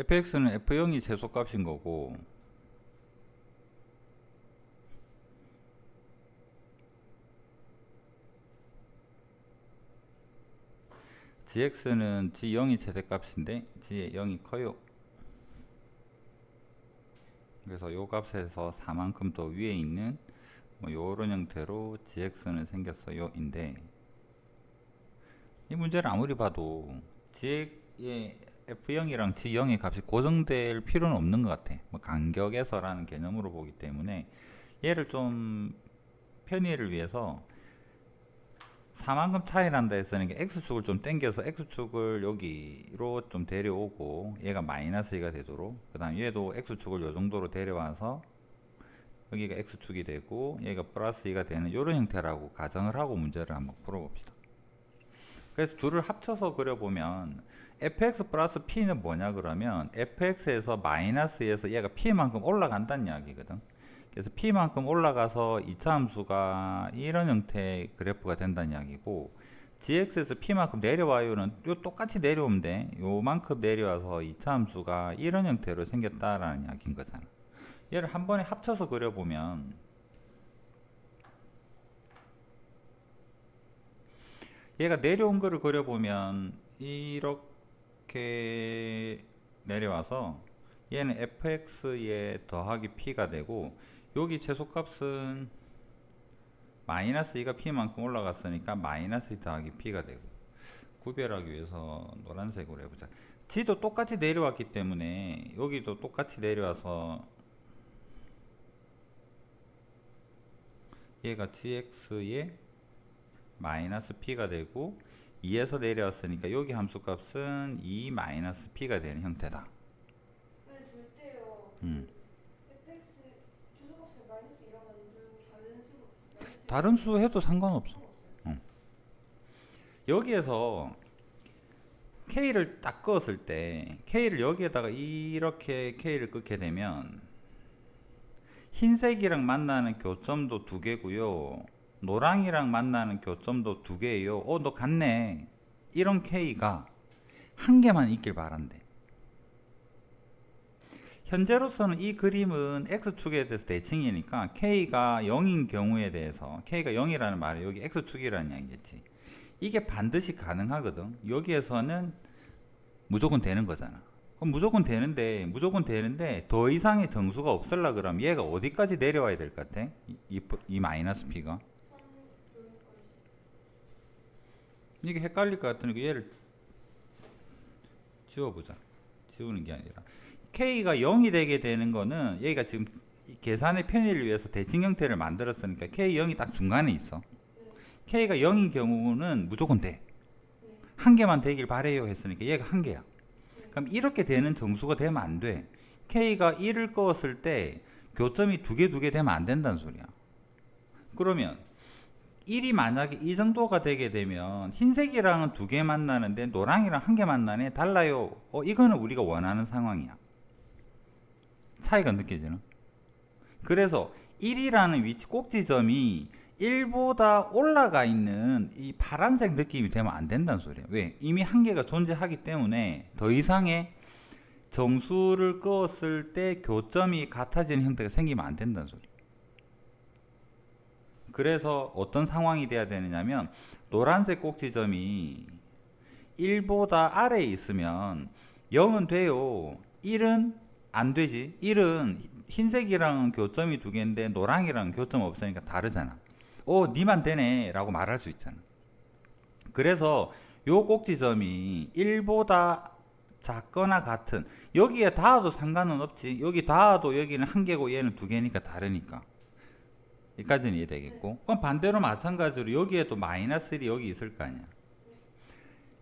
fx는 f0이 최소값인 거고 gx는 g0이 최대값인데 g의 0이 커요. 그래서 요 값에서 4만큼 더 위에 있는 뭐 요런 형태로 gx는 생겼어요 인데, 이 문제를 아무리 봐도 g의 f0이랑 g0의 값이 고정될 필요는 없는 것 같아. 뭐 간격에서라는 개념으로 보기 때문에 얘를 좀 편의를 위해서 4만큼 차이 난다 했으니까 x축을 좀 당겨서 x축을 여기로 좀 데려오고 얘가 마이너스 2가 되도록, 그 다음 얘도 x축을 요 정도로 데려와서 여기가 x축이 되고 얘가 플러스 2가 되는 이런 형태라고 가정을 하고 문제를 한번 풀어봅시다. 그래서 둘을 합쳐서 그려보면 fx 플러스 p는 뭐냐 그러면 fx에서 마이너스에서 얘가 p만큼 올라간다는 이야기거든. 그래서 p만큼 올라가서 이차함수가 이런 형태의 그래프가 된다는 이야기고, gx에서 p만큼 내려와요는 요 똑같이 내려오면 돼. 요만큼 내려와서 이차함수가 이런 형태로 생겼다라는 이야기인 거잖아. 얘를 한 번에 합쳐서 그려보면 얘가 내려온 거를 그려보면 이렇게 내려와서 얘는 fx에 더하기 p가 되고, 여기 최소값은 마이너스 2가 p만큼 올라갔으니까 마이너스 2 더하기 p가 되고, 구별하기 위해서 노란색으로 해보자. g도 똑같이 내려왔기 때문에 여기도 똑같이 내려와서 얘가 gx에 마이너스 p가 되고, 2에서 내려왔으니까 여기 함수값은 2 마이너스 p가 되는 형태다. 근데 둘 때요. fx 주소값을 마이너스 2라고 하는데 다른 수 해도 상관없어. 여기에서 k를 딱 그었을 때 k를 여기에다가 이렇게 k를 끄게 되면 흰색이랑 만나는 교점도 두 개고요, 노랑이랑 만나는 교점도 두 개예요. 너 같네. 이런 k가 한 개만 있길 바란대. 현재로서는 이 그림은 x축에 대해서 대칭이니까 k가 0인 경우에 대해서, k가 0이라는 말은 여기 x축이라는 이야기겠지. 이게 반드시 가능하거든. 여기에서는 무조건 되는 거잖아. 그럼 무조건 되는데 더 이상의 정수가 없을라 그러면 얘가 어디까지 내려와야 될 것 같아? 이 마이너스 p가 이게 헷갈릴 것 같으니까 얘를 지워보자. 지우는 게 아니라 k가 0이 되게 되는 거는 얘가 지금 계산의 편의를 위해서 대칭 형태를 만들었으니까 k 0이 딱 중간에 있어. k가 0인 경우는 무조건 돼. 한 개만 되길 바래요 했으니까 얘가 한 개야. 그럼 이렇게 되는 정수가 되면 안 돼. k가 1을 그었을 때 교점이 두 개 되면 안 된다는 소리야. 그러면 1이 만약에 이 정도가 되게 되면 흰색이랑은 두 개 만나는데 노랑이랑 한 개 만나네. 달라요. 이거는 우리가 원하는 상황이야. 차이가 느껴지나? 그래서 1이라는 위치 꼭지점이 1보다 올라가 있는 이 파란색 느낌이 되면 안 된다는 소리야. 왜? 이미 한 개가 존재하기 때문에 더 이상의 정수를 그었을 때 교점이 같아지는 형태가 생기면 안 된다는 소리야. 그래서 어떤 상황이 돼야 되느냐면 노란색 꼭지점이 1보다 아래에 있으면 0은 돼요. 1은 안 되지. 1은 흰색이랑 교점이 두 개인데 노랑이랑 교점 없으니까 다르잖아. 니만 되네 라고 말할 수 있잖아. 그래서 요 꼭지점이 1보다 작거나 같은, 여기에 닿아도 상관은 없지. 여기 닿아도 여기는 한 개고 얘는 두 개니까 다르니까. 여기까지는 이해되겠고, 그럼 반대로 마찬가지로 여기에도 마이너스 1이 여기 있을 거 아니야.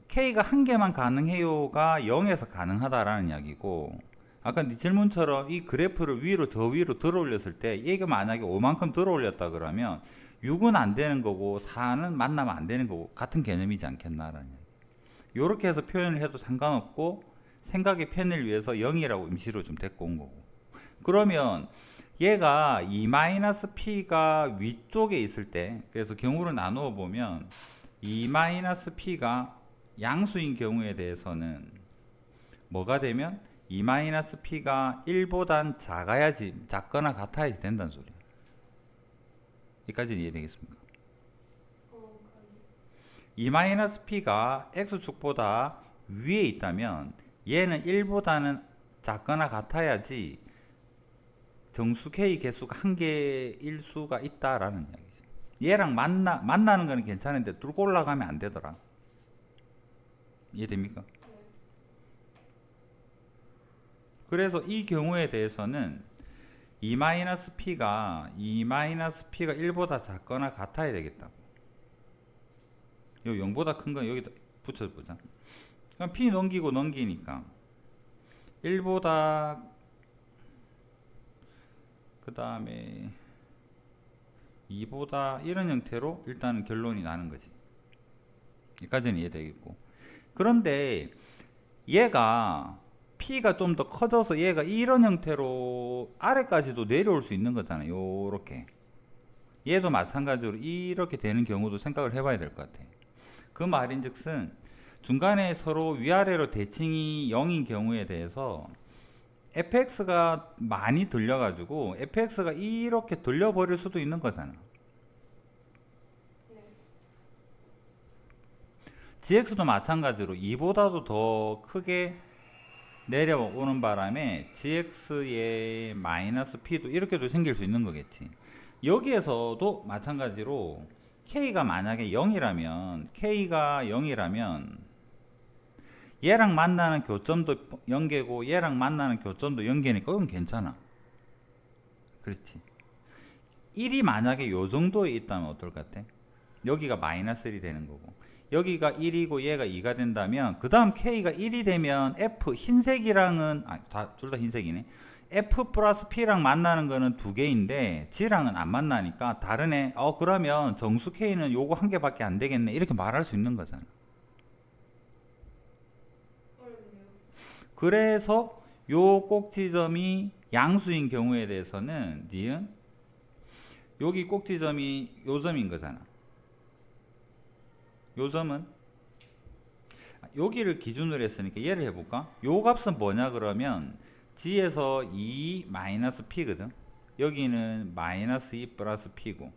k가 한 개만 가능해요가 0에서 가능하다라는 이야기고, 아까 네 질문처럼 이 그래프를 저 위로 들어 올렸을 때 얘가 만약에 5만큼 들어 올렸다 그러면 6은 안 되는 거고 4는 만나면 안 되는 거고 같은 개념이지 않겠나라는 이야기. 요렇게 해서 표현을 해도 상관없고 생각의 편의를 위해서 0이라고 임시로 좀 데리고 온 거고, 그러면 얘가 2-p가 위쪽에 있을 때, 그래서 경우를 나누어 보면 2-p가 양수인 경우에 대해서는 뭐가 되면 E-P가 1보단 작아야지, 작거나 같아야지 된다는 소리야. 여기까지는 이해되겠습니까? E-P가 X축보다 위에 있다면 얘는 1보다는 작거나 같아야지 정수 K 개수가 한 개일 수가 있다라는 이야기지. 얘랑 만나는 거는 괜찮은데 뚫고 올라가면 안 되더라. 이해됩니까? 그래서 이 경우에 대해서는 E-P가 1보다 작거나 같아야 되겠다고. 요 0보다 큰 건 여기다 붙여보자. 그럼 P 넘기고 넘기니까 1보다 그 다음에 2보다 이런 형태로 일단은 결론이 나는 거지. 여기까지는 이해되겠고. 그런데 얘가 P가 좀 더 커져서 얘가 이런 형태로 아래까지도 내려올 수 있는 거잖아요. 요렇게. 얘도 마찬가지로 이렇게 되는 경우도 생각을 해봐야 될 것 같아. 그 말인즉슨 중간에 서로 위아래로 대칭이 0인 경우에 대해서 fx가 많이 들려가지고 fx가 이렇게 들려버릴 수도 있는 거잖아. gx도 마찬가지로 2보다도 더 크게 내려오는 바람에 gx의 마이너스 p도 이렇게도 생길 수 있는 거겠지. 여기에서도 마찬가지로 k가 만약에 0이라면 얘랑 만나는 교점도 연계고 얘랑 만나는 교점도 연계니까 그건 괜찮아. 그렇지. 1이 만약에 요 정도에 있다면 어떨 것 같아? 여기가 마이너스 1이 되는 거고 여기가 1이고 얘가 2가 된다면 그 다음 k가 1이 되면 f 흰색이랑은 둘 다 흰색이네. f 플러스 p랑 만나는 거는 두 개인데 g랑은 안 만나니까 다르네. 그러면 정수 k는 요거 한 개밖에 안 되겠네. 이렇게 말할 수 있는 거잖아. 그래서 요 꼭지점이 양수인 경우에 대해서는 니은 여기 꼭지점이 요 점인 거잖아. 요 점은 여기를 기준으로 했으니까 얘를 해볼까? 요 값은 뭐냐 그러면 g에서 2 마이너스 p거든. 여기는 마이너스 2 플러스 p고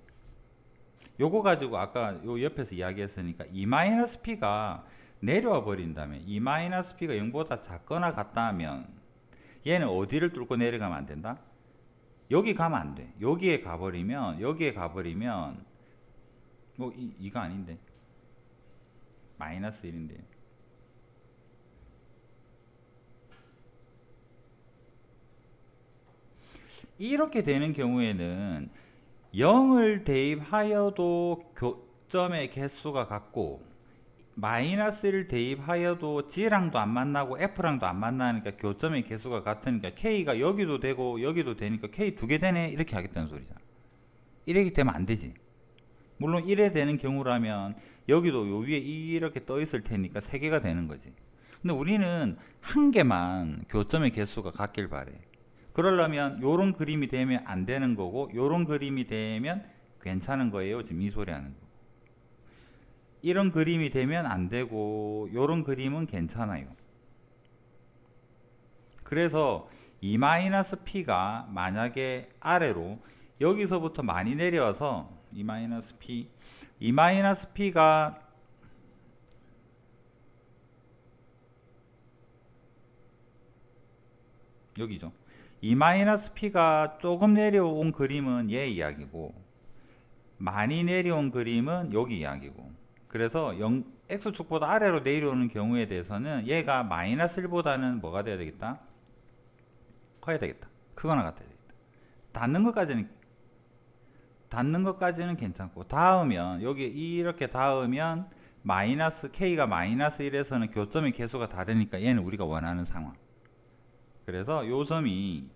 요거 가지고 아까 요 옆에서 이야기했으니까 2 마이너스 p가 내려와 버린다면 2 마이너스 p가 0보다 작거나 같다면 얘는 어디를 뚫고 내려가면 안 된다? 여기 가면 안 돼. 여기에 가버리면 뭐 이가 아닌데 마이너스 1인데 이렇게 되는 경우에는 0을 대입하여도 교점의 개수가 같고 마이너스를 대입하여도 G랑도 안 만나고 F랑도 안 만나니까 교점의 개수가 같으니까 K가 여기도 되고 여기도 되니까 K 두 개 되네 이렇게 하겠다는 소리잖아. 이렇게 되면 안 되지. 물론 1에 되는 경우라면 여기도 요 위에 이렇게 떠 있을 테니까 세 개가 되는 거지. 근데 우리는 한 개만 교점의 개수가 같길 바래. 그러려면 요런 그림이 되면 안 되는 거고 요런 그림이 되면 괜찮은 거예요. 지금 이 소리 하는 거. 이런 그림이 되면 안 되고 요런 그림은 괜찮아요. 그래서 E-P가 만약에 아래로 여기서부터 많이 내려와서 E-P가 여기죠. E-P가 조금 내려온 그림은 얘 이야기고 많이 내려온 그림은 여기 이야기고 그래서 X축보다 아래로 내려오는 경우에 대해서는 얘가 마이너스 1보다는 뭐가 돼야 되겠다? 커야 되겠다. 크거나 같아야 되겠다. 닿는 것까지는 괜찮고 닿으면 여기 이렇게 닿으면 K가 마이너스 1에서는 교점의 개수가 다르니까 얘는 우리가 원하는 상황. 그래서 요 점이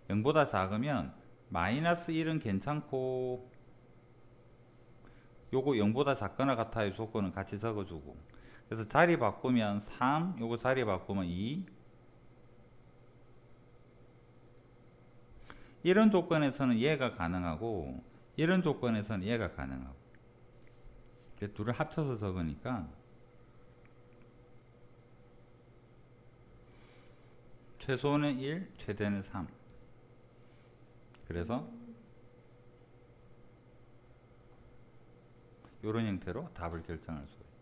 0보다 작으면 마이너스 1은 괜찮고 요거 0보다 작거나 같아요 조건은 같이 적어주고 그래서 자리 바꾸면 3 요거 자리 바꾸면 2 이런 조건에서는 얘가 가능하고 이런 조건에서는 얘가 가능하고 둘을 합쳐서 적으니까 최소는 1, 최대는 3. 그래서 이런 형태로 답을 결정할 수 있어요.